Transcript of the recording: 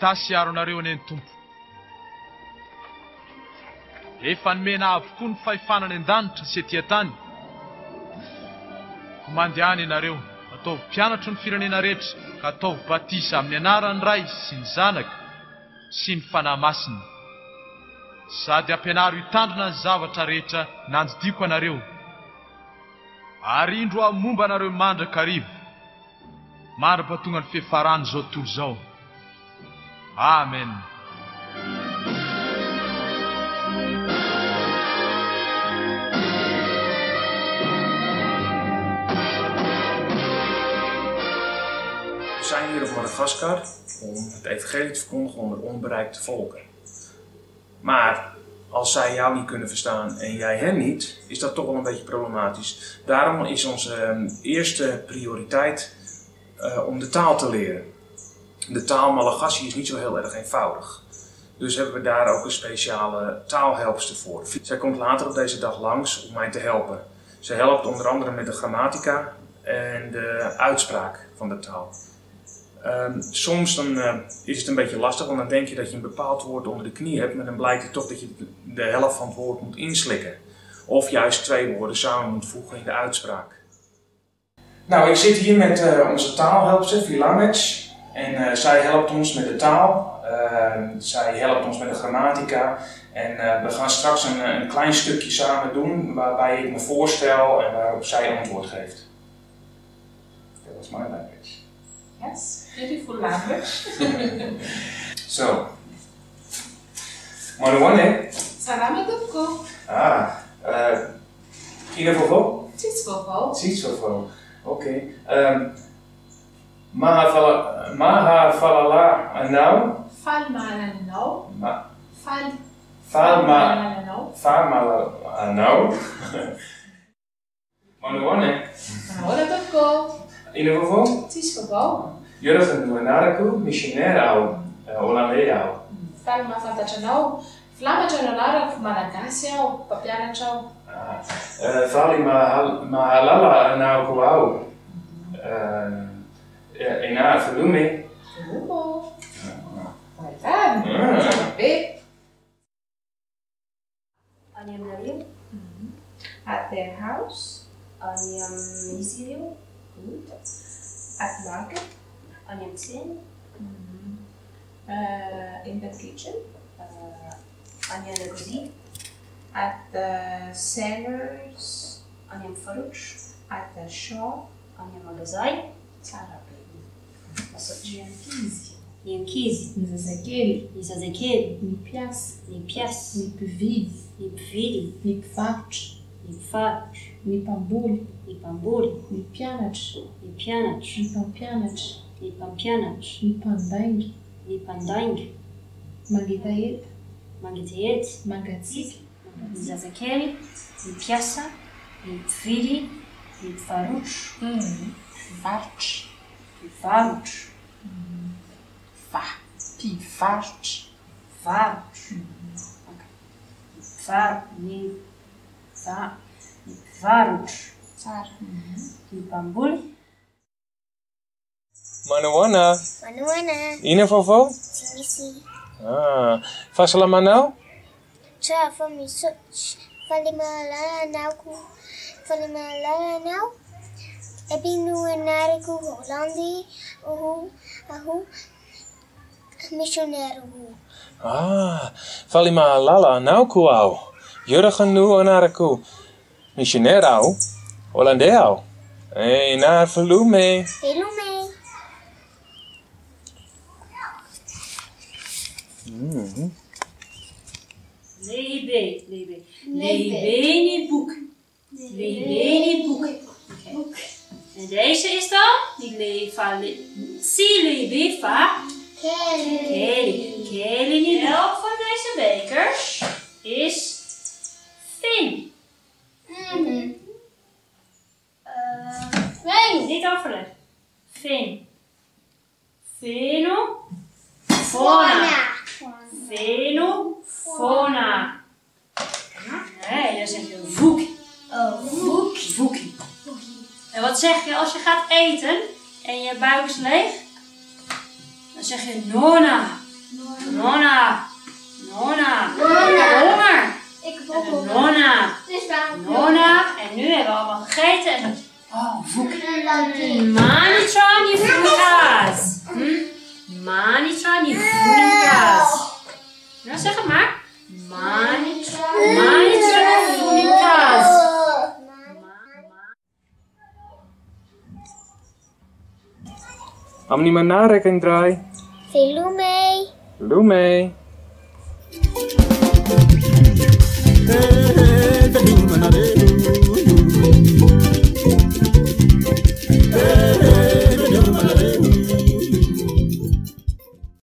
tasiaro nareo eny Tompo. Efa nomena avokoa ny fahefanana an-danitra sy etỳ tany. Mandehany ianareo, ataovy mpianatra ny firenena rehetra, ka ataovy batisa amin'ny anaran'ny Ray sy ny Zanaka sy ny Fanahy Masina. Sady ampianaro hitandrina ny zavatra rehetra nandidiko anareo. Ary indro momba anareo mandrakarivo, mandra-pahatonga ny fiafarany zao tontolo zao. Amen. We zijn hier op Madagaskar om het evangelie te verkondigen onder onbereikte volken. Maar als zij jou niet kunnen verstaan en jij hen niet, is dat toch wel een beetje problematisch. Daarom is onze eerste prioriteit om de taal te leren. De taal Malagasy is niet zo heel erg eenvoudig. Dus hebben we daar ook een speciale taalhelpster voor. Zij komt later op deze dag langs om mij te helpen. Ze helpt onder andere met de grammatica en de uitspraak van de taal. Soms dan is het een beetje lastig, want dan denk je dat je een bepaald woord onder de knie hebt, maar dan blijkt het toch dat je de helft van het woord moet inslikken. Of juist twee woorden samen moet voegen in de uitspraak. Nou, ik zit hier met onze taalhelpster, Vilamets. En zij helpt ons met de taal, zij helpt ons met de grammatica. En we gaan straks een klein stukje samen doen, waarbij ik me voorstel en waarop zij antwoord geeft. Dat was mijn language. Yes, beautiful language. So, Monowane. Salama dupko. Ina vovó? Tsitsvovó. Tsitsvovó. Oké. Maha falala anau. Falmala anau. Falmala anau. Monowane. Hola dupko. Ina vovó? Tsitsvovó. Jurgen Nuenaraku, missionair au, Hollandais au. Falma fantatranao. Flamatra nanarako Malagasy aho, mpampianatra aho. Faly mahalala anao au. Ena verlume. Verlumo. Well done. Be. I am Nabil. At their house. I am Israel. Good. At market. I am Sin. In the kitchen. I am Malagasy. At the sellers. I am Farouch. At the shop. I am Malagasy. Yankees. Nizazekeli. Nipias. Nipvili. Nipambuli. Nipandangi. Magitaet. Magatsik. Nizazekeli. Nipiasa. Nipvili. Nifarouch. Varch. Varch. Varouch. Nipambuli. Manuana. Ina vovó? Sim. Fasala manau? Tja, van mijn zus. Van die malala nou. Heb je nu een nariku Hollandi? Hoe? Missionair hoe? Fali malala nauku au. Jurgen Nuenaraku, missionair au, Hollandais au. Naar verlume. Lebeni boek. En deze is dan? Keli. En elk van deze bekers is Fin. Niet overleggen. Fin. Feno. Fona. Nee, dan zeg je voekie. Voekie. En wat zeg je als je gaat eten en je buik is leeg? Dan zeg je nona. Nonna. Nonna. Ik heb honger. Ik heb ook honger. Nonna. Dus waarom? Nonna. En nu hebben we allemaal gegeten. En oh, voek. Manitron, je voedenkaas. Manitron, je voedenkaas. Nou, zeg het maar. Manitron, je voedenkaas. Am niet maar narekking draai. Veel mee. Doe mee. Hey,